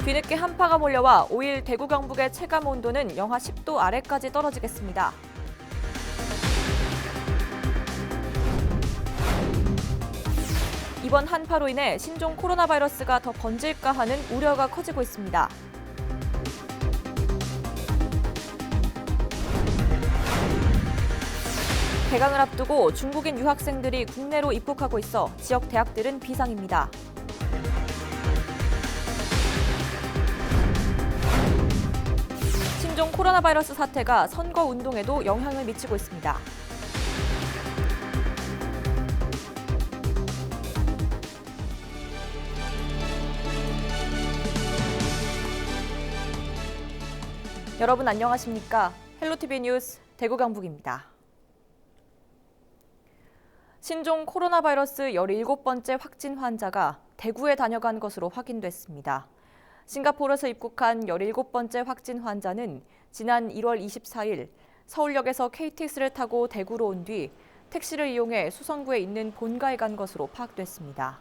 뒤늦게 한파가 몰려와 5일 대구 경북의 체감 온도는 영하 10도 아래까지 떨어지겠습니다. 이번 한파로 인해 신종 코로나 바이러스가 더 번질까 하는 우려가 커지고 있습니다. 개강을 앞두고 중국인 유학생들이 국내로 입국하고 있어 지역 대학들은 비상입니다. 신종 코로나 바이러스 사태가 선거 운동에도 영향을 미치고 있습니다. 여러분 안녕하십니까? 헬로티비 뉴스 대구 경북입니다. 신종 코로나 바이러스 17번째 확진 환자가 대구에 다녀간 것으로 확인됐습니다. 싱가포르에서 입국한 17번째 확진 환자는 지난 1월 24일 서울역에서 KTX를 타고 대구로 온 뒤 택시를 이용해 수성구에 있는 본가에 간 것으로 파악됐습니다.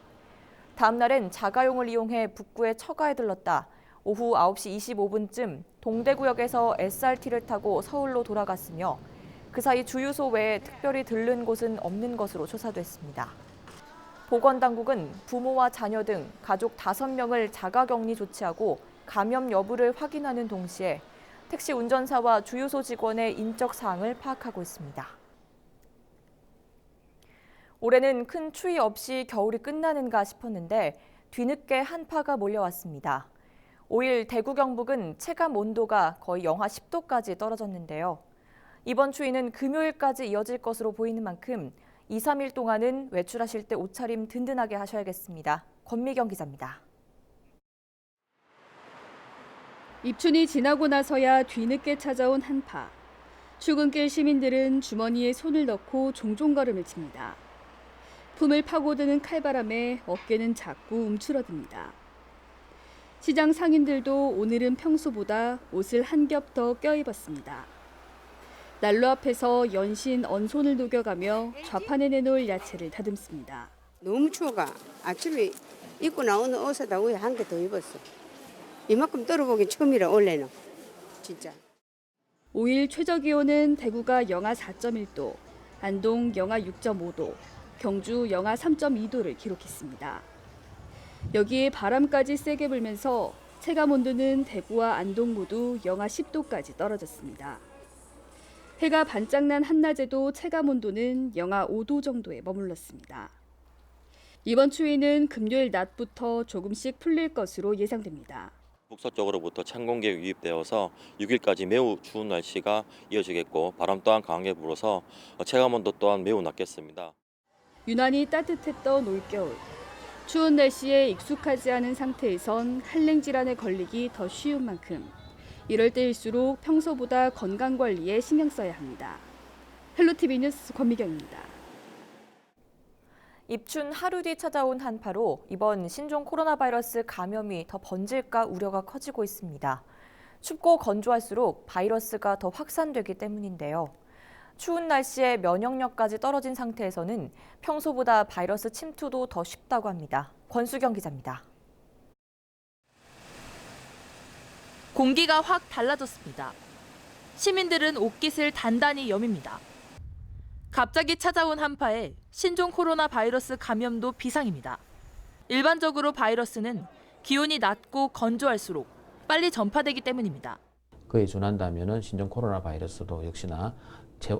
다음 날엔 자가용을 이용해 북구에 처가에 들렀다 오후 9시 25분쯤 동대구역에서 SRT를 타고 서울로 돌아갔으며 그 사이 주유소 외에 특별히 들른 곳은 없는 것으로 조사됐습니다. 보건당국은 부모와 자녀 등 가족 5명을 자가격리 조치하고 감염 여부를 확인하는 동시에 택시 운전사와 주유소 직원의 인적 사항을 파악하고 있습니다. 올해는 큰 추위 없이 겨울이 끝나는가 싶었는데 뒤늦게 한파가 몰려왔습니다. 5일 대구 경북은 체감 온도가 거의 영하 10도까지 떨어졌는데요. 이번 추위는 금요일까지 이어질 것으로 보이는 만큼 2, 3일 동안은 외출하실 때 옷차림 든든하게 하셔야겠습니다. 권미경 기자입니다. 입춘이 지나고 나서야 뒤늦게 찾아온 한파. 출근길 시민들은 주머니에 손을 넣고 종종 걸음을 칩니다. 품을 파고드는 칼바람에 어깨는 자꾸 움츠러듭니다. 시장 상인들도 오늘은 평소보다 옷을 한 겹 더 껴입었습니다. 난로 앞에서 연신 언손을 녹여가며 좌판에 내놓을 야채를 다듬습니다. 너무 추워가 아침에 입고 나오는 옷에다 위에 한 개 더 입었어. 이만큼 떨어보기 처음이라 원래는 진짜. 5일 최저기온은 대구가 영하 4.1도, 안동 영하 6.5도, 경주 영하 3.2도를 기록했습니다. 여기에 바람까지 세게 불면서 체감 온도는 대구와 안동 모두 영하 10도까지 떨어졌습니다. 해가 반짝 난 한낮에도 체감 온도는 영하 5도 정도에 머물렀습니다. 이번 추위는 금요일 낮부터 조금씩 풀릴 것으로 예상됩니다. 북서쪽으로부터 찬 공기가 유입되어서 6일까지 매우 추운 날씨가 이어지겠고 바람 또한 강하게 불어서 체감 온도 또한 매우 낮겠습니다. 유난히 따뜻했던 올겨울. 추운 날씨에 익숙하지 않은 상태에선 한랭 질환에 걸리기 더 쉬운 만큼 이럴 때일수록 평소보다 건강관리에 신경 써야 합니다. 헬로티비 뉴스 권미경입니다. 입춘 하루 뒤 찾아온 한파로 이번 신종 코로나 바이러스 감염이 더 번질까 우려가 커지고 있습니다. 춥고 건조할수록 바이러스가 더 확산되기 때문인데요. 추운 날씨에 면역력까지 떨어진 상태에서는 평소보다 바이러스 침투도 더 쉽다고 합니다. 권수경 기자입니다. 공기가 확 달라졌습니다. 시민들은 옷깃을 단단히 여밉니다. 갑자기 찾아온 한파에 신종 코로나 바이러스 감염도 비상입니다. 일반적으로 바이러스는 기온이 낮고 건조할수록 빨리 전파되기 때문입니다. 그에 준한다면 신종 코로나 바이러스도 역시나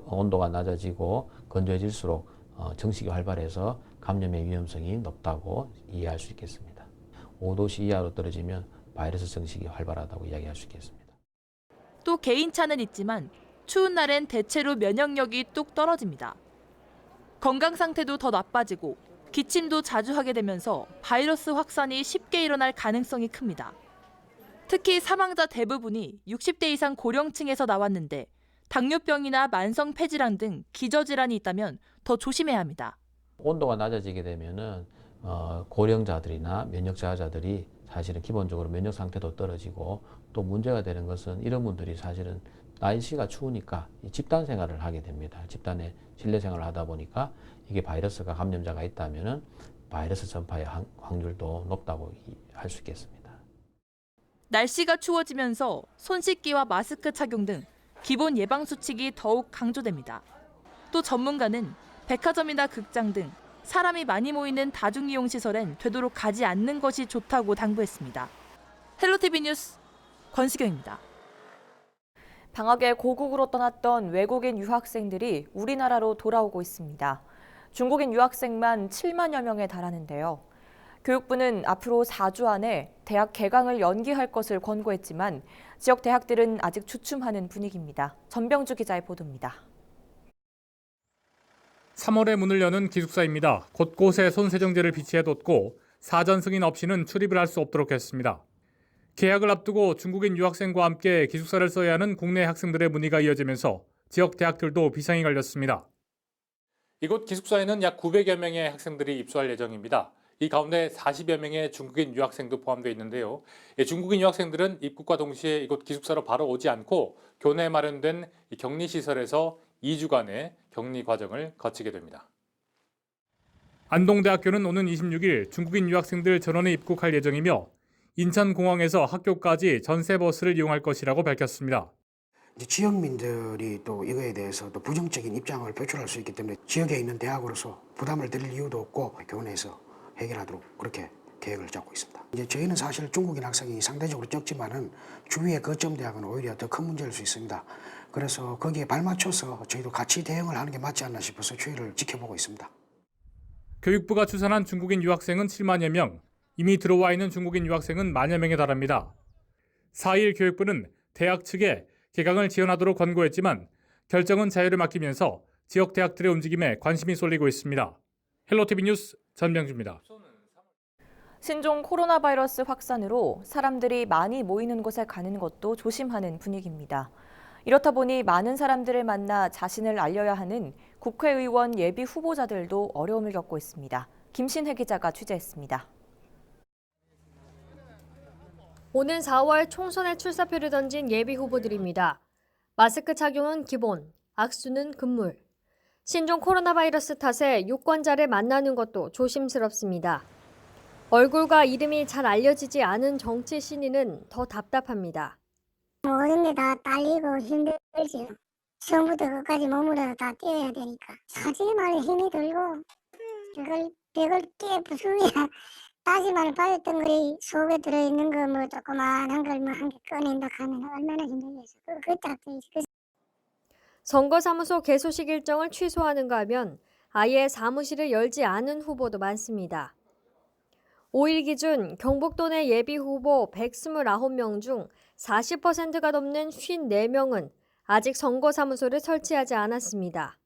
온도가 낮아지고 건조해질수록 정식이 활발해서 감염의 위험성이 높다고 이해할 수 있겠습니다. 5도씨 이하로 떨어지면 바이러스 정식이 활발하다고 이야기할 수 있겠습니다. 또 개인차는 있지만 추운 날엔 대체로 면역력이 뚝 떨어집니다. 건강 상태도 더 나빠지고 기침도 자주 하게 되면서 바이러스 확산이 쉽게 일어날 가능성이 큽니다. 특히 사망자 대부분이 60대 이상 고령층에서 나왔는데 당뇨병이나 만성 폐질환 등 기저질환이 있다면 더 조심해야 합니다. 온도가 낮아지게 되면은 고령자들이나 면역 저하자들이 사실은 기본적으로 면역 상태도 떨어지고 또 문제가 되는 것은 이런 분들이 사실은 날씨가 추우니까 집단 생활을 하게 됩니다. 집단의 실내 생활을 하다 보니까 이게 바이러스가 감염자가 있다면은 바이러스 전파의 확률도 높다고 할 수 있겠습니다. 날씨가 추워지면서 손 씻기와 마스크 착용 등 기본 예방 수칙이 더욱 강조됩니다. 또 전문가는 백화점이나 극장 등 사람이 많이 모이는 다중이용시설엔 되도록 가지 않는 것이 좋다고 당부했습니다. 헬로티비 뉴스 권수경입니다. 방학에 고국으로 떠났던 외국인 유학생들이 우리나라로 돌아오고 있습니다. 중국인 유학생만 7만여 명에 달하는데요. 교육부는 앞으로 4주 안에 대학 개강을 연기할 것을 권고했지만 지역 대학들은 아직 주춤하는 분위기입니다. 전병주 기자의 보도입니다. 3월에 문을 여는 기숙사입니다. 곳곳에 손세정제를 비치해뒀고 사전 승인 없이는 출입을 할 수 없도록 했습니다. 개학을 앞두고 중국인 유학생과 함께 기숙사를 써야 하는 국내 학생들의 문의가 이어지면서 지역 대학들도 비상이 걸렸습니다. 이곳 기숙사에는 약 900여 명의 학생들이 입소할 예정입니다. 이 가운데 40여 명의 중국인 유학생도 포함되어 있는데요. 중국인 유학생들은 입국과 동시에 이곳 기숙사로 바로 오지 않고 교내에 마련된 격리시설에서 2주간의 격리 과정을 거치게 됩니다. 안동대학교는 오는 26일 중국인 유학생들 전원에 입국할 예정이며 인천공항에서 학교까지 전세버스를 이용할 것이라고 밝혔습니다. 지역민들이 또 이거에 대해서 또 부정적인 입장을 표출할 수 있기 때문에 지역에 있는 대학으로서 부담을 드릴 이유도 없고 교내에서 해결하도록 그렇게 계획을 잡고 있습니다. 이제 저희는 사실 중국인 학생이 상대적으로 적지만은 주위의 거점 대학은 오히려 더 큰 문제일 수 있습니다. 그래서 거기에 발맞춰서 저희도 같이 대응을 하는 게 맞지 않나 싶어서 추이를 지켜보고 있습니다. 교육부가 추산한 중국인 유학생은 7만여 명, 이미 들어와 있는 중국인 유학생은 만여 명에 달합니다. 4일 교육부는 대학 측에 개강을 지원하도록 권고했지만 결정은 자유를 맡기면서 지역 대학들의 움직임에 관심이 쏠리고 있습니다. 헬로티비 뉴스 전병주입니다. 신종 코로나 바이러스 확산으로 사람들이 많이 모이는 곳에 가는 것도 조심하는 분위기입니다. 이렇다 보니 많은 사람들을 만나 자신을 알려야 하는 국회의원 예비 후보자들도 어려움을 겪고 있습니다. 김신혜 기자가 취재했습니다. 오는 4월 총선에 출사표를 던진 예비 후보들입니다. 마스크 착용은 기본, 악수는 금물. 신종 코로나 바이러스 탓에 유권자를 만나는 것도 조심스럽습니다. 얼굴과 이름이 잘 알려지지 않은 정치 신인은 더 답답합니다. 모든 게 다 딸리고 힘들지. 처음부터 끝까지 몸으로 다 뛰어야 되니까. 사진만 힘이 들고 벽을 깨 부수면 따지만 빠졌던 것이 속에 들어있는 거 뭐 조그만한 걸 뭐 한 개 꺼낸다 하면 얼마나 힘들겠어. 그 딱지. 선거사무소 개소식 일정을 취소하는가 하면 아예 사무실을 열지 않은 후보도 많습니다. 5일 기준 경북도 내 예비 후보 129명 중 40%가 넘는 54명은 아직 선거사무소를 설치하지 않았습니다.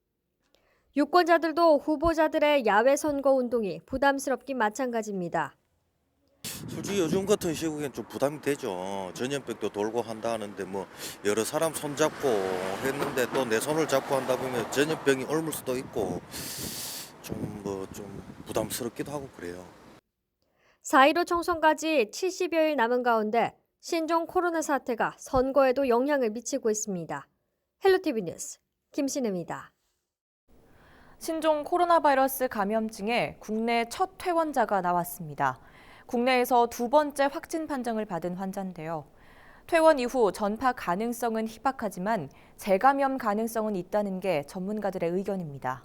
유권자들도 후보자들의 야외 선거 운동이 부담스럽긴 마찬가지입니다. 솔직히 요즘 같은 시국엔 좀 부담이 되죠. 전염병도 돌고 한다 하는데 뭐 여러 사람 손잡고 했는데 또 내 손을 잡고 한다 보면 전염병이 옮을 수도 있고 좀 부담스럽기도 하고 그래요. 4.15 총선까지 70여일 남은 가운데 신종 코로나 사태가 선거에도 영향을 미치고 있습니다. 헬로티비 뉴스 김신혜입니다. 신종 코로나 바이러스 감염증에 국내 첫 퇴원자가 나왔습니다. 국내에서 두 번째 확진 판정을 받은 환자인데요. 퇴원 이후 전파 가능성은 희박하지만 재감염 가능성은 있다는 게 전문가들의 의견입니다.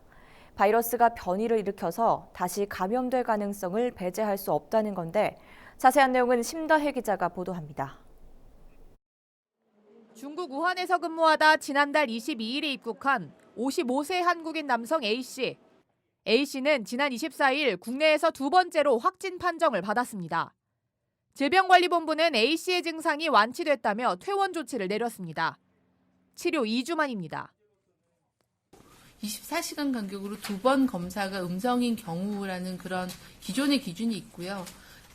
바이러스가 변이를 일으켜서 다시 감염될 가능성을 배제할 수 없다는 건데 자세한 내용은 심다혜 기자가 보도합니다. 중국 우한에서 근무하다 지난달 22일에 입국한 55세 한국인 남성 A씨. A씨는 지난 24일 국내에서 두 번째로 확진 판정을 받았습니다. 질병관리본부는 A씨의 증상이 완치됐다며 퇴원 조치를 내렸습니다. 치료 2주 만입니다. 24시간 간격으로 두 번 검사가 음성인 경우라는 그런 기존의 기준이 있고요.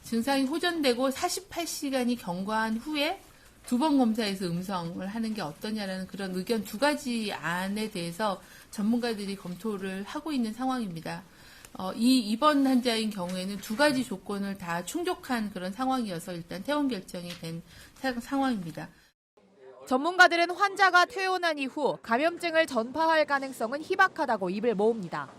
증상이 호전되고 48시간이 경과한 후에 두 번 검사에서 음성을 하는 게 어떠냐라는 그런 의견 두 가지 안에 대해서 전문가들이 검토를 하고 있는 상황입니다. 이번 환자인 경우에는 두 가지 조건을 다 충족한 그런 상황이어서 일단 퇴원 결정이 된 상황입니다. 전문가들은 환자가 퇴원한 이후 감염증을 전파할 가능성은 희박하다고 입을 모읍니다.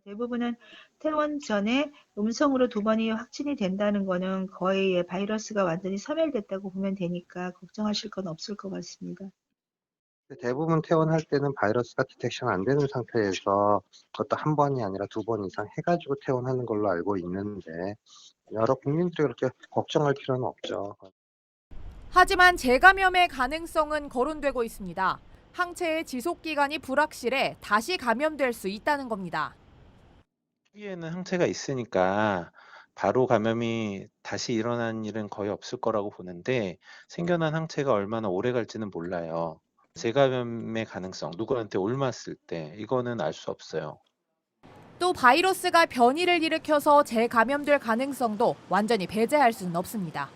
대부분은 퇴원 전에 음성으로 2번이 확진이 된다는 거는 거의 바이러스가 완전히 소멸됐다고 보면 되니까 걱정하실 건 없을 것 같습니다. 대부분 퇴원할 때는 바이러스가 디텍션 안 되는 상태에서 그것도 1번이 아니라 2번 이상 해가지고 퇴원하는 걸로 알고 있는데 여러 국민들이 그렇게 걱정할 필요는 없죠. 하지만 재감염의 가능성은 거론되고 있습니다. 항체의 지속 기간이 불확실해 다시 감염될 수 있다는 겁니다. 초기에는 항체가 있으니까 바로 감염이 다시 일어나는 일은 거의 없을 거라고 보는데 생겨난 항체가 얼마나 오래 갈지는 몰라요. 재감염의 가능성, 누구한테 옮았을 때 이거는 알 수 없어요. 또 바이러스가 변이를 일으켜서 재감염될 가능성도 완전히 배제할 수는 없습니다.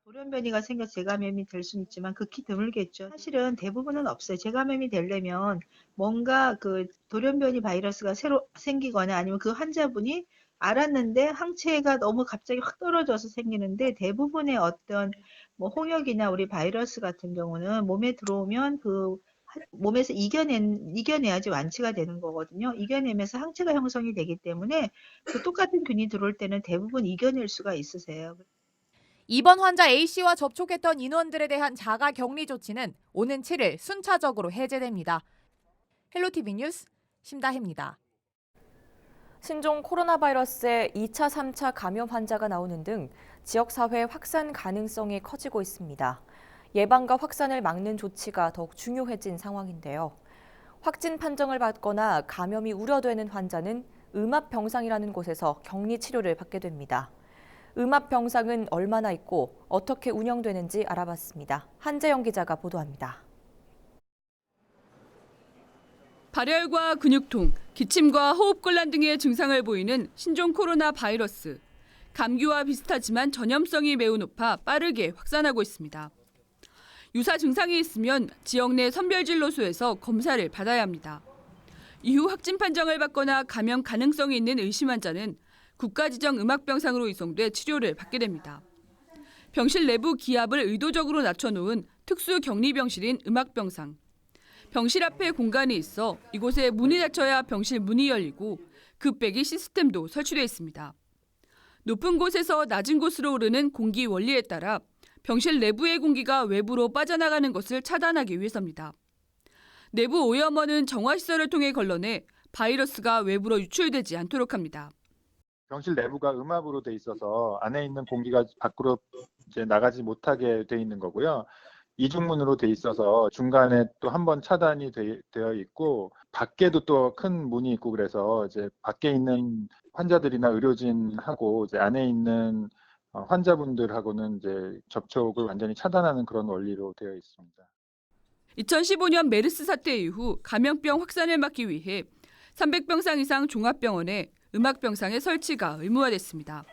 돌연 변이가 생겨서 재감염이 될 수는 있지만 극히 드물겠죠. 사실은 대부분은 없어요. 재감염이 되려면 뭔가 그 돌연 변이 바이러스가 새로 생기거나 아니면 그 환자분이 알았는데 항체가 너무 갑자기 확 떨어져서 생기는데 대부분의 어떤 뭐 홍역이나 우리 바이러스 같은 경우는 몸에 들어오면 그 몸에서 이겨내야지 완치가 되는 거거든요. 이겨내면서 항체가 형성이 되기 때문에 그 똑같은 균이 들어올 때는 대부분 이겨낼 수가 있으세요. 이번 환자 A씨와 접촉했던 인원들에 대한 자가 격리 조치는 오는 7일 순차적으로 해제됩니다. 헬로티비 뉴스 심다혜입니다. 신종 코로나 바이러스의 2차, 3차 감염 환자가 나오는 등 지역사회 확산 가능성이 커지고 있습니다. 예방과 확산을 막는 조치가 더욱 중요해진 상황인데요. 확진 판정을 받거나 감염이 우려되는 환자는 음압병상이라는 곳에서 격리 치료를 받게 됩니다. 음압병상은 얼마나 있고 어떻게 운영되는지 알아봤습니다. 한재영 기자가 보도합니다. 발열과 근육통, 기침과 호흡곤란 등의 증상을 보이는 신종 코로나 바이러스. 감기와 비슷하지만 전염성이 매우 높아 빠르게 확산하고 있습니다. 유사 증상이 있으면 지역 내 선별진료소에서 검사를 받아야 합니다. 이후 확진 판정을 받거나 감염 가능성이 있는 의심 환자는 국가지정 음압병상으로 이송돼 치료를 받게 됩니다. 병실 내부 기압을 의도적으로 낮춰놓은 특수 격리병실인 음압병상. 병실 앞에 공간이 있어 이곳에 문이 닫혀야 병실 문이 열리고 급배기 시스템도 설치되어 있습니다. 높은 곳에서 낮은 곳으로 오르는 공기 원리에 따라 병실 내부의 공기가 외부로 빠져나가는 것을 차단하기 위해서입니다. 내부 오염원은 정화시설을 통해 걸러내 바이러스가 외부로 유출되지 않도록 합니다. 병실 내부가 음압으로 돼 있어서 안에 있는 공기가 밖으로 이제 나가지 못하게 돼 있는 거고요. 이중문으로 돼 있어서 중간에 또 한 번 차단이 되어 있고 밖에도 또 큰 문이 있고 그래서 이제 밖에 있는 환자들이나 의료진하고 이제 안에 있는 환자분들하고는 이제 접촉을 완전히 차단하는 그런 원리로 되어 있습니다. 2015년 메르스 사태 이후 감염병 확산을 막기 위해 300병상 이상 종합병원에 음압병상의 설치가 의무화됐습니다.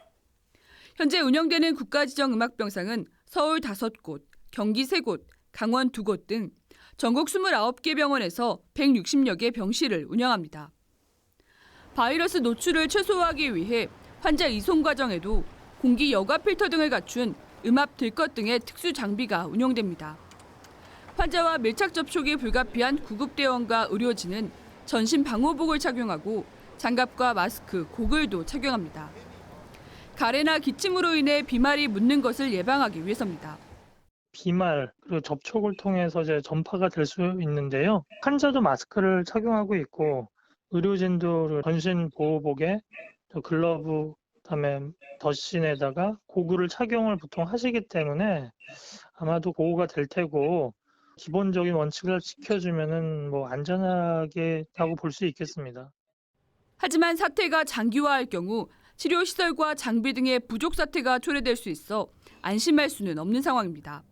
현재 운영되는 국가지정 음압병상은 서울 5곳, 경기 3곳, 강원 2곳 등 전국 29개 병원에서 160여 개 병실을 운영합니다. 바이러스 노출을 최소화하기 위해 환자 이송 과정에도 공기 여과 필터 등을 갖춘 음압 들것 등의 특수 장비가 운영됩니다. 환자와 밀착 접촉이 불가피한 구급대원과 의료진은 전신 방호복을 착용하고 장갑과 마스크, 고글도 착용합니다. 가래나 기침으로 인해 비말이 묻는 것을 예방하기 위해서입니다. 비말 그리고 접촉을 통해서 이제 전파가 될 수 있는데요. 환자도 마스크를 착용하고 있고 의료진도 전신 보호복에 글러브 그다음에 덧신에다가 고글을 착용을 보통 하시기 때문에 아마도 보호가 될 테고 기본적인 원칙을 지켜주면은 뭐 안전하게라고 볼 수 있겠습니다. 하지만 사태가 장기화할 경우 치료 시설과 장비 등의 부족 사태가 초래될 수 있어 안심할 수는 없는 상황입니다.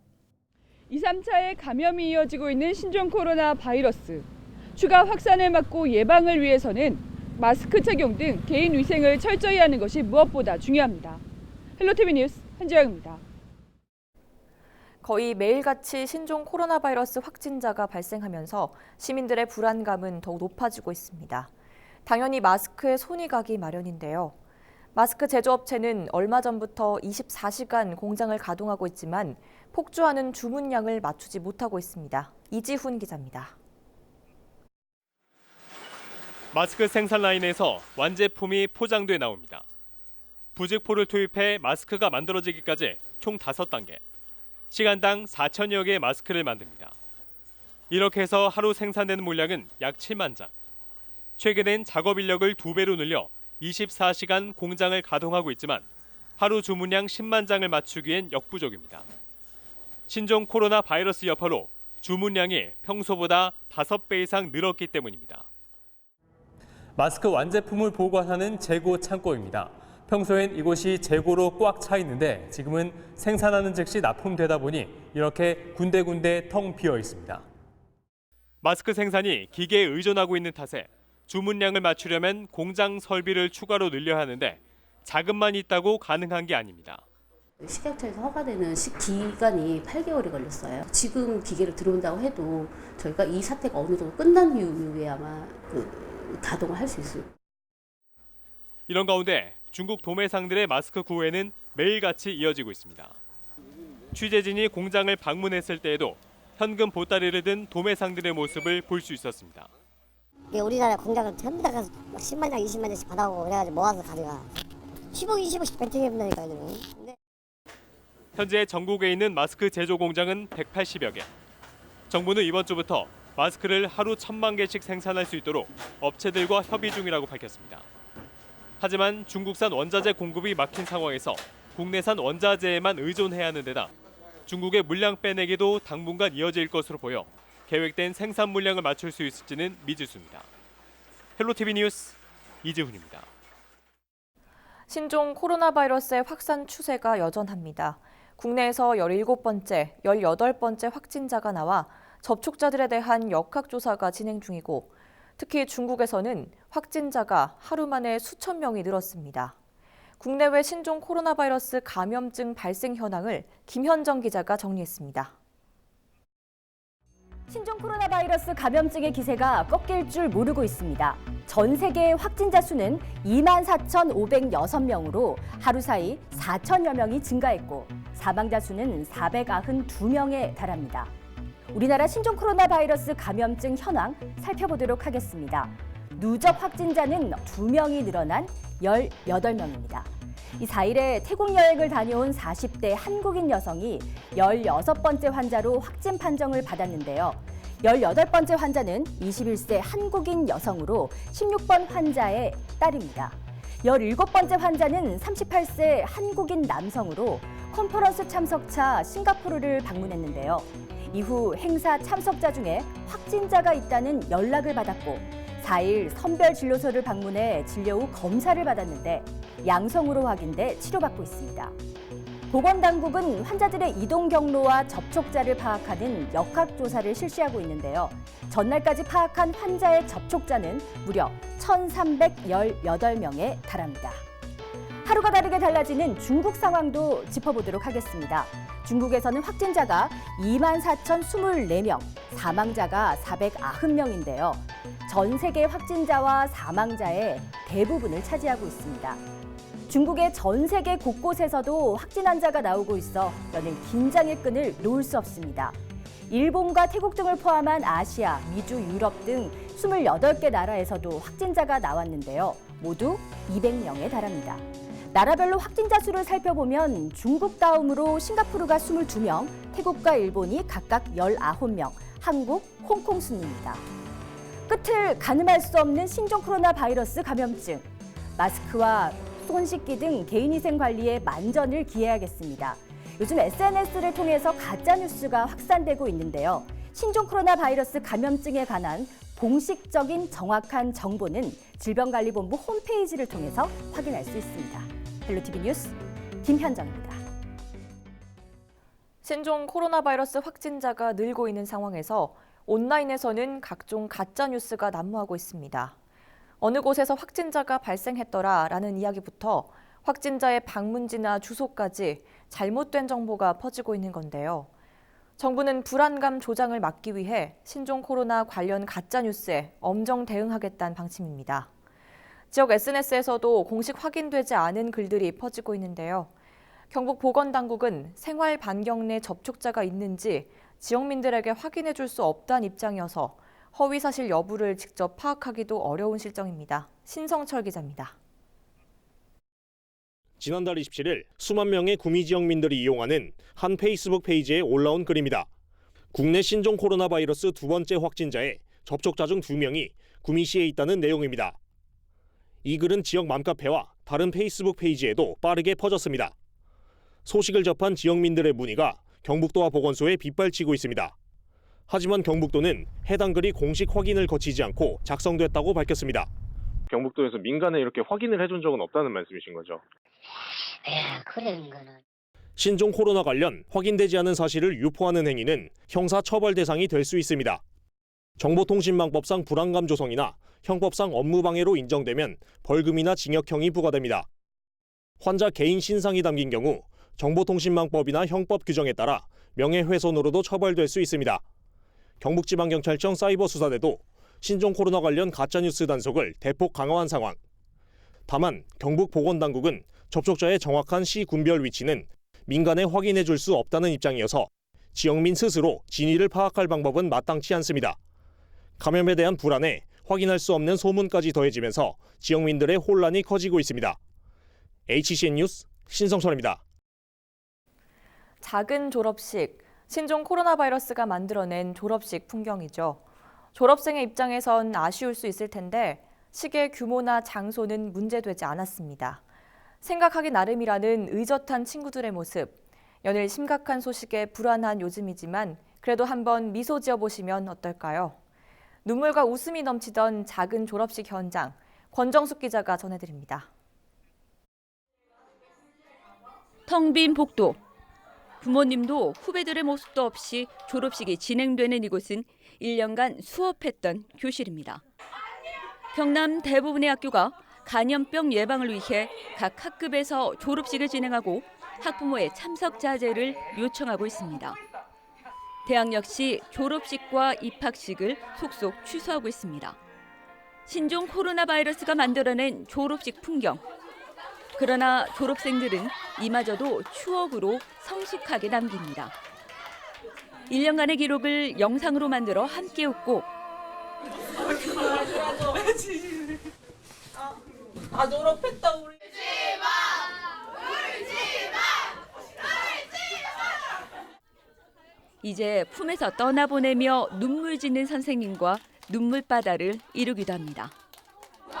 2, 3차의 감염이 이어지고 있는 신종 코로나 바이러스. 추가 확산을 막고 예방을 위해서는 마스크 착용 등 개인 위생을 철저히 하는 것이 무엇보다 중요합니다. 헬로티비 뉴스 한지영입니다. 거의 매일같이 신종 코로나 바이러스 확진자가 발생하면서 시민들의 불안감은 더욱 높아지고 있습니다. 당연히 마스크에 손이 가기 마련인데요. 마스크 제조업체는 얼마 전부터 24시간 공장을 가동하고 있지만 폭주하는 주문량을 맞추지 못하고 있습니다. 이지훈 기자입니다. 마스크 생산 라인에서 완제품이 포장돼 나옵니다. 부직포를 투입해 마스크가 만들어지기까지 총 5단계, 시간당 4천여 개의 마스크를 만듭니다. 이렇게 해서 하루 생산되는 물량은 약 7만 장. 최근엔 작업 인력을 2배로 늘려 24시간 공장을 가동하고 있지만 하루 주문량 10만 장을 맞추기엔 역부족입니다. 신종 코로나 바이러스 여파로 주문량이 평소보다 5배 이상 늘었기 때문입니다. 마스크 완제품을 보관하는 재고 창고입니다. 평소엔 이곳이 재고로 꽉 차 있는데 지금은 생산하는 즉시 납품되다 보니 이렇게 군데군데 텅 비어 있습니다. 마스크 생산이 기계에 의존하고 있는 탓에 주문량을 맞추려면 공장 설비를 추가로 늘려야 하는데 자금만 있다고 가능한 게 아닙니다. 식약처에서 허가되는 기간이 8개월이 걸렸어요. 지금 기계를 들어온다고 해도 저희가 이 사태가 어느 정도 끝난 이후에 아마 가동을 할 수 있습니다. 이런 가운데 중국 도매상들의 마스크 구애는 매일같이 이어지고 있습니다. 취재진이 공장을 방문했을 때에도 현금 보따리를 든 도매상들의 모습을 볼 수 있었습니다. 우리나라 공장은 전부 다 가서 10만 장, 20만 장씩 받아오고 그래가지고 모아서 가져가. 10억, 20억씩 벤팅해 본다니까요. 현재 전국에 있는 마스크 제조 공장은 180여 개. 정부는 이번 주부터 마스크를 하루 1,000만 개씩 생산할 수 있도록 업체들과 협의 중이라고 밝혔습니다. 하지만 중국산 원자재 공급이 막힌 상황에서 국내산 원자재에만 의존해야 하는 데다 중국의 물량 빼내기도 당분간 이어질 것으로 보여 계획된 생산 물량을 맞출 수 있을지는 미지수입니다. 헬로티비 뉴스 이지훈입니다. 신종 코로나 바이러스의 확산 추세가 여전합니다. 국내에서 17번째, 18번째 확진자가 나와 접촉자들에 대한 역학조사가 진행 중이고 특히 중국에서는 확진자가 하루 만에 수천 명이 늘었습니다. 국내외 신종 코로나 바이러스 감염증 발생 현황을 김현정 기자가 정리했습니다. 신종 코로나 바이러스 감염증의 기세가 꺾일 줄 모르고 있습니다. 전 세계 확진자 수는 24,506명으로 하루 사이 4천여 명이 증가했고 사망자 수는 492명에 달합니다. 우리나라 신종 코로나 바이러스 감염증 현황 살펴보도록 하겠습니다. 누적 확진자는 2명이 늘어난 18명입니다. 이 4일에 태국 여행을 다녀온 40대 한국인 여성이 16번째 환자로 확진 판정을 받았는데요. 18번째 환자는 21세 한국인 여성으로 16번 환자의 딸입니다. 17번째 환자는 38세 한국인 남성으로 컨퍼런스 참석차 싱가포르를 방문했는데요. 이후 행사 참석자 중에 확진자가 있다는 연락을 받았고 4일 선별진료소를 방문해 진료 후 검사를 받았는데 양성으로 확인돼 치료받고 있습니다. 보건당국은 환자들의 이동 경로와 접촉자를 파악하는 역학조사를 실시하고 있는데요. 전날까지 파악한 환자의 접촉자는 무려 1,318명에 달합니다. 하루가 다르게 달라지는 중국 상황도 짚어보도록 하겠습니다. 중국에서는 확진자가 24,024명, 사망자가 490명인데요. 전 세계 확진자와 사망자의 대부분을 차지하고 있습니다. 중국의 전 세계 곳곳에서도 확진 환자가 나오고 있어 여는 긴장의 끈을 놓을 수 없습니다. 일본과 태국 등을 포함한 아시아, 미주, 유럽 등 28개 나라에서도 확진자가 나왔는데요. 모두 200명에 달합니다. 나라별로 확진자 수를 살펴보면 중국 다음으로 싱가포르가 22명, 태국과 일본이 각각 19명, 한국, 홍콩 순입니다. 끝을 가늠할 수 없는 신종 코로나 바이러스 감염증. 마스크와 손 씻기 등 개인위생 관리에 만전을 기해야겠습니다. 요즘 SNS를 통해서 가짜뉴스가 확산되고 있는데요. 신종 코로나 바이러스 감염증에 관한 공식적인 정확한 정보는 질병관리본부 홈페이지를 통해서 확인할 수 있습니다. 헬로티비 뉴스 김현정입니다. 신종 코로나 바이러스 확진자가 늘고 있는 상황에서 온라인에서는 각종 가짜뉴스가 난무하고 있습니다. 어느 곳에서 확진자가 발생했더라라는 이야기부터 확진자의 방문지나 주소까지 잘못된 정보가 퍼지고 있는 건데요. 정부는 불안감 조장을 막기 위해 신종 코로나 관련 가짜뉴스에 엄정 대응하겠다는 방침입니다. 지역 SNS에서도 공식 확인되지 않은 글들이 퍼지고 있는데요. 경북보건당국은 생활 반경 내 접촉자가 있는지 지역민들에게 확인해 줄 수 없다는 입장이어서 허위 사실 여부를 직접 파악하기도 어려운 실정입니다. 신성철 기자입니다. 지난달 27일 수만 명의 구미 지역민들이 이용하는 한 페이스북 페이지에 올라온 글입니다. 국내 신종 코로나 바이러스 두 번째 확진자의 접촉자 중 2명이 구미시에 있다는 내용입니다. 이 글은 지역 맘카페와 다른 페이스북 페이지에도 빠르게 퍼졌습니다. 소식을 접한 지역민들의 문의가 경북도와 보건소에 빗발치고 있습니다. 하지만 경북도는 해당 글이 공식 확인을 거치지 않고 작성됐다고 밝혔습니다. 경북도에서 민간에 이렇게 확인을 해준 적은 없다는 말씀이신 거죠? 그런 거는. 신종 코로나 관련 확인되지 않은 사실을 유포하는 행위는 형사 처벌 대상이 될 수 있습니다. 정보통신망법상 불안감 조성이나 형법상 업무방해로 인정되면 벌금이나 징역형이 부과됩니다. 환자 개인 신상이 담긴 경우 정보통신망법이나 형법 규정에 따라 명예훼손으로도 처벌될 수 있습니다. 경북지방경찰청 사이버수사대도 신종 코로나 관련 가짜뉴스 단속을 대폭 강화한 상황. 다만 경북보건당국은 접촉자의 정확한 시군별 위치는 민간에 확인해 줄 수 없다는 입장이어서 지역민 스스로 진위를 파악할 방법은 마땅치 않습니다. 감염에 대한 불안에 확인할 수 없는 소문까지 더해지면서 지역민들의 혼란이 커지고 있습니다. HCN 뉴스 신성철입니다. 작은 졸업식, 신종 코로나 바이러스가 만들어낸 졸업식 풍경이죠. 졸업생의 입장에선 아쉬울 수 있을 텐데 식의 규모나 장소는 문제되지 않았습니다. 생각하기 나름이라는 의젓한 친구들의 모습. 연일 심각한 소식에 불안한 요즘이지만 그래도 한번 미소 지어보시면 어떨까요? 눈물과 웃음이 넘치던 작은 졸업식 현장, 권정숙 기자가 전해드립니다. 텅 빈 복도. 부모님도 후배들의 모습도 없이 졸업식이 진행되는 이곳은 1년간 수업했던 교실입니다. 경남 대부분의 학교가 간염병 예방을 위해 각 학급에서 졸업식을 진행하고 학부모의 참석 자제를 요청하고 있습니다. 대학 역시 졸업식과 입학식을 속속 취소하고 있습니다. 신종 코로나 바이러스가 만들어낸 졸업식 풍경. 그러나 졸업생들은 이마저도 추억으로 성숙하게 남깁니다. 1년간의 기록을 영상으로 만들어 함께 웃고 졸업했다 우리. 이제 품에서 떠나보내며 눈물 짓는 선생님과 눈물바다를 이루기도 합니다.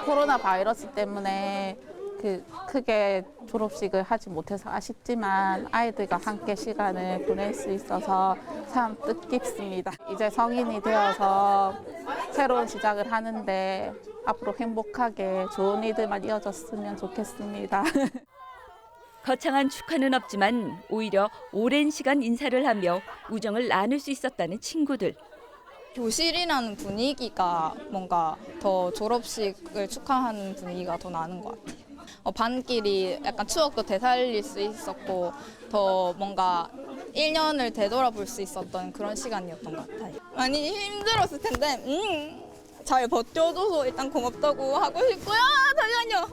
코로나 바이러스 때문에 크게 졸업식을 하지 못해서 아쉽지만 아이들과 함께 시간을 보낼 수 있어서 참 뜻깊습니다. 이제 성인이 되어서 새로운 시작을 하는데 앞으로 행복하게 좋은 일들만 이어졌으면 좋겠습니다. 거창한 축하는 없지만 오히려 오랜 시간 인사를 하며 우정을 나눌 수 있었다는 친구들. 교실이라는 분위기가 뭔가 더 졸업식을 축하하는 분위기가 더 나는 것 같아요. 반끼리 약간 추억도 되살릴 수 있었고 더 뭔가 1년을 되돌아볼 수 있었던 그런 시간이었던 것 같아요. 많이 힘들었을 텐데 잘 버텨줘서 일단 고맙다고 하고 싶고요. 잠시만요.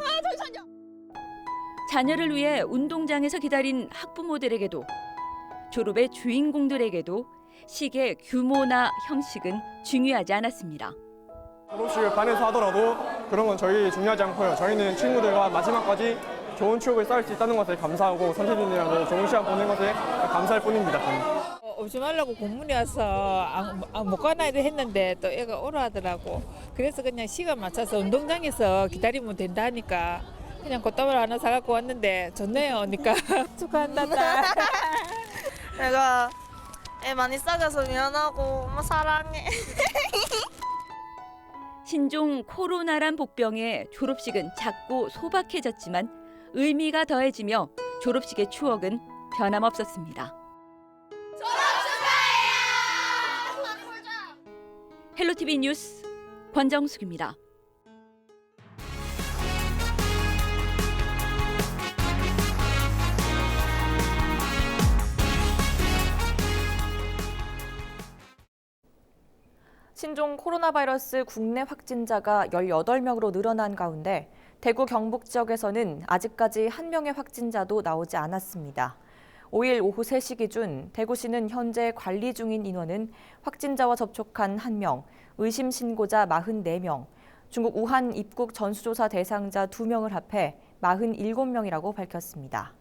자녀를 위해 운동장에서 기다린 학부모들에게도 졸업의 주인공들에게도 식의 규모나 형식은 중요하지 않았습니다. 졸업식을 반에서 하더라도 그런 건 저희 중요하지 않고요. 저희는 친구들과 마지막까지 좋은 추억을 쌓을 수 있다는 것에 감사하고 선생님들이랑도 좋은 시간 보낸 것에 감사할 뿐입니다. 오지 말라고 공문이 와서 못 가나 했는데 또 애가 오라 하더라고. 그래서 그냥 시간 맞춰서 운동장에서 기다리면 된다니까 그냥 꽃다발 하나 사갖고 왔는데 좋네요. 그러니까 축하한다 딸. 내가 애 많이 싸가서 미안하고 엄마 사랑해. 신종 코로나란 복병에 졸업식은 작고 소박해졌지만 의미가 더해지며 졸업식의 추억은 변함없었습니다. 헬로티비 뉴스 권정숙입니다. 신종 코로나 바이러스 국내 확진자가 18명으로 늘어난 가운데 대구 경북 지역에서는 아직까지 한 명의 확진자도 나오지 않았습니다. 5일 오후 3시 기준 대구시는 현재 관리 중인 인원은 확진자와 접촉한 1명, 의심 신고자 44명, 중국 우한 입국 전수조사 대상자 2명을 합해 47명이라고 밝혔습니다.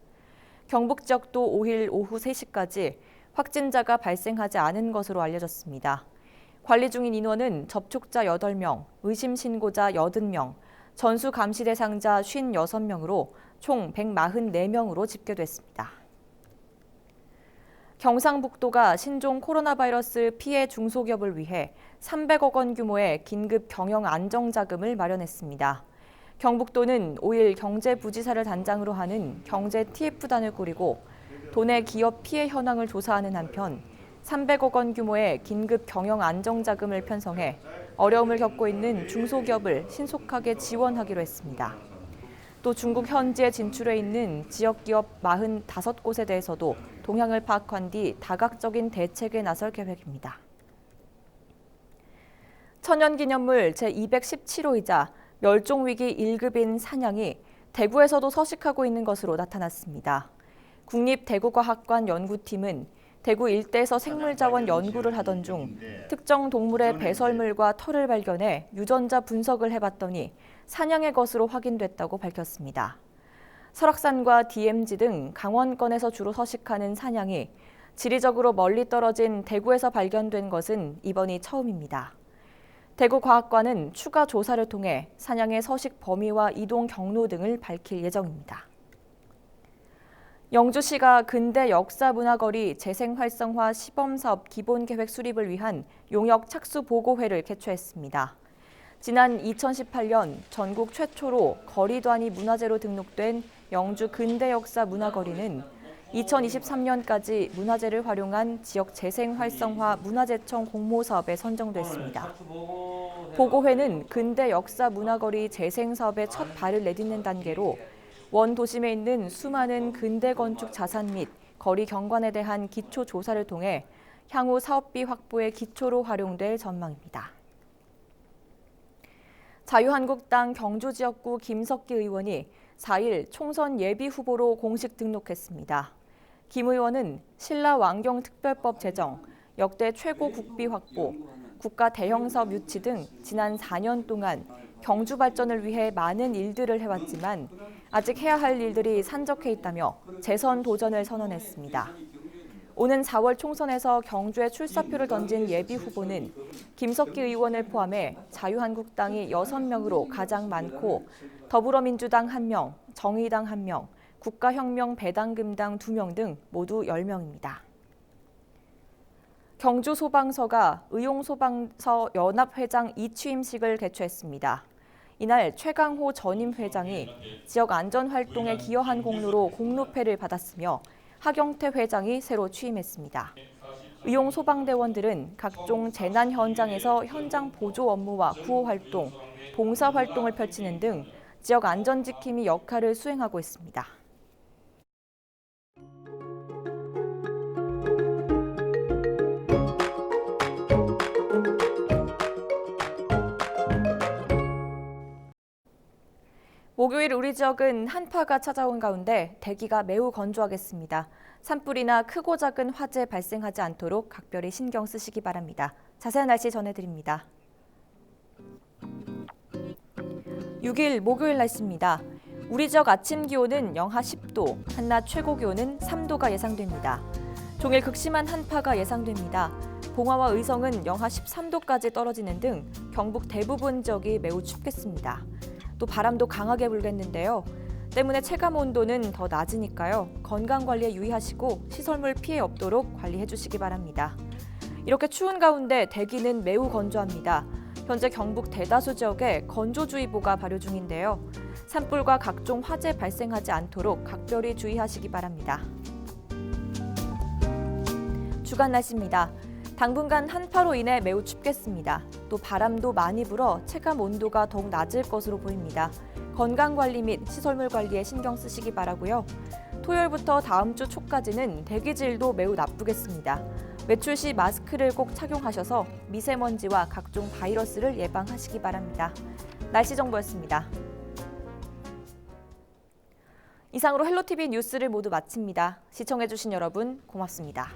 경북 지역도 5일 오후 3시까지 확진자가 발생하지 않은 것으로 알려졌습니다. 관리 중인 인원은 접촉자 8명, 의심 신고자 80명, 전수 감시 대상자 56명으로 총 144명으로 집계됐습니다. 경상북도가 신종 코로나 바이러스 피해 중소기업을 위해 300억 원 규모의 긴급 경영 안정자금을 마련했습니다. 경북도는 5일 경제부지사를 단장으로 하는 경제 TF단을 꾸리고 도내 기업 피해 현황을 조사하는 한편 300억 원 규모의 긴급 경영 안정자금을 편성해 어려움을 겪고 있는 중소기업을 신속하게 지원하기로 했습니다. 또 중국 현지에 진출해 있는 지역기업 45곳에 대해서도 동향을 파악한 뒤 다각적인 대책에 나설 계획입니다. 천연기념물 제217호이자 멸종위기 1급인 산양이 대구에서도 서식하고 있는 것으로 나타났습니다. 국립대구과학관 연구팀은 대구 일대에서 생물자원 연구를 하던 중 특정 동물의 배설물과 털을 발견해 유전자 분석을 해봤더니 산양의 것으로 확인됐다고 밝혔습니다. 설악산과 DMZ 등 강원권에서 주로 서식하는 산양이 지리적으로 멀리 떨어진 대구에서 발견된 것은 이번이 처음입니다. 대구과학관은 추가 조사를 통해 산양의 서식 범위와 이동 경로 등을 밝힐 예정입니다. 영주시가 근대 역사문화거리 재생활성화 시범사업 기본계획 수립을 위한 용역 착수보고회를 개최했습니다. 지난 2018년 전국 최초로 거리단위 문화재로 등록된 영주 근대역사문화거리는 2023년까지 문화재를 활용한 지역 재생활성화 문화재청 공모사업에 선정됐습니다. 보고회는 근대역사문화거리 재생사업의 첫 발을 내딛는 단계로 원 도심에 있는 수많은 근대 건축 자산 및 거리 경관에 대한 기초 조사를 통해 향후 사업비 확보의 기초로 활용될 전망입니다. 자유한국당 경주지역구 김석기 의원이 4일 총선 예비 후보로 공식 등록했습니다. 김 의원은 신라왕경특별법 제정, 역대 최고 국비 확보, 국가 대형 사업 유치 등 지난 4년 동안 경주 발전을 위해 많은 일들을 해왔지만 아직 해야 할 일들이 산적해 있다며 재선 도전을 선언했습니다. 오는 4월 총선에서 경주에 출사표를 던진 예비 후보는 김석기 의원을 포함해 자유한국당이 6명으로 가장 많고 더불어민주당 1명, 정의당 1명, 국가혁명배당금당 2명 등 모두 10명입니다. 경주소방서가 의용소방서 연합회장 이취임식을 개최했습니다. 이날 최강호 전임 회장이 지역 안전활동에 기여한 공로로 공로패를 받았으며 하경태 회장이 새로 취임했습니다. 의용소방대원들은 각종 재난 현장에서 현장 보조 업무와 구호활동, 봉사활동을 펼치는 등 지역 안전지킴이 역할을 수행하고 있습니다. 목요일 우리 지역은 한파가 찾아온 가운데 대기가 매우 건조하겠습니다. 산불이나 크고 작은 화재 발생하지 않도록 각별히 신경 쓰시기 바랍니다. 자세한 날씨 전해드립니다. 6일 목요일 날씨입니다. 우리 지역 아침 기온은 영하 10도, 한낮 최고 기온은 3도가 예상됩니다. 종일 극심한 한파가 예상됩니다. 봉화와 의성은 영하 13도까지 떨어지는 등 경북 대부분 지역이 매우 춥겠습니다. 또 바람도 강하게 불겠는데요. 때문에 체감 온도는 더 낮으니까요. 건강관리에 유의하시고 시설물 피해 없도록 관리해 주시기 바랍니다. 이렇게 추운 가운데 대기는 매우 건조합니다. 현재 경북 대다수 지역에 건조주의보가 발효 중인데요. 산불과 각종 화재 발생하지 않도록 각별히 주의하시기 바랍니다. 주간 날씨입니다. 당분간 한파로 인해 매우 춥겠습니다. 또 바람도 많이 불어 체감 온도가 더욱 낮을 것으로 보입니다. 건강관리 및 시설물 관리에 신경 쓰시기 바라고요. 토요일부터 다음 주 초까지는 대기질도 매우 나쁘겠습니다. 외출 시 마스크를 꼭 착용하셔서 미세먼지와 각종 바이러스를 예방하시기 바랍니다. 날씨 정보였습니다. 이상으로 헬로티비 뉴스를 모두 마칩니다. 시청해주신 여러분 고맙습니다.